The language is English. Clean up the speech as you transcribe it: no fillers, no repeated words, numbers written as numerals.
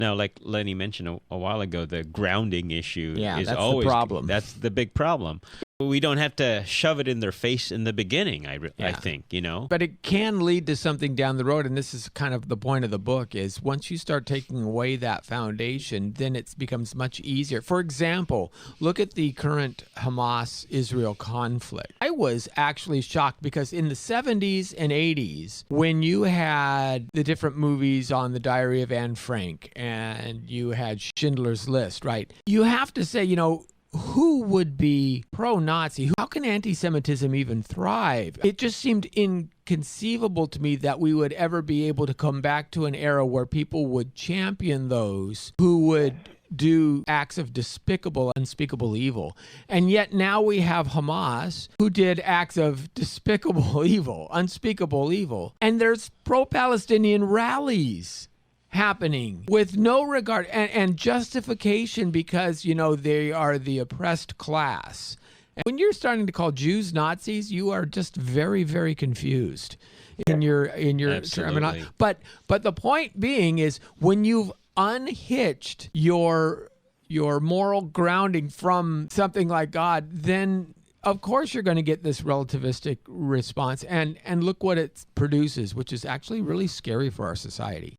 Now, like Lenny mentioned a while ago, the grounding issue is that's always the problem. That's the big problem. We don't have to shove it in their face in the beginning, I think, But it can lead to something down the road, and this is kind of the point of the book, is once you start taking away that foundation, then it becomes much easier. For example, look at the current Hamas-Israel conflict. I was actually shocked because in the 70s and 80s, when you had the different movies on the Diary of Anne Frank and you had Schindler's List, right? You have to say, who would be pro-Nazi? How can anti-Semitism even thrive? It just seemed inconceivable to me that we would ever be able to come back to an era where people would champion those who would do acts of despicable, unspeakable evil. And yet now we have Hamas who did acts of despicable evil, unspeakable evil. And there's pro-Palestinian rallies happening with no regard and justification because, they are the oppressed class. And when you're starting to call Jews Nazis, you are just very, very confused in your terminology. But the point being is when you've unhitched your moral grounding from something like God, then of course you're going to get this relativistic response. And look what it produces, which is actually really scary for our society.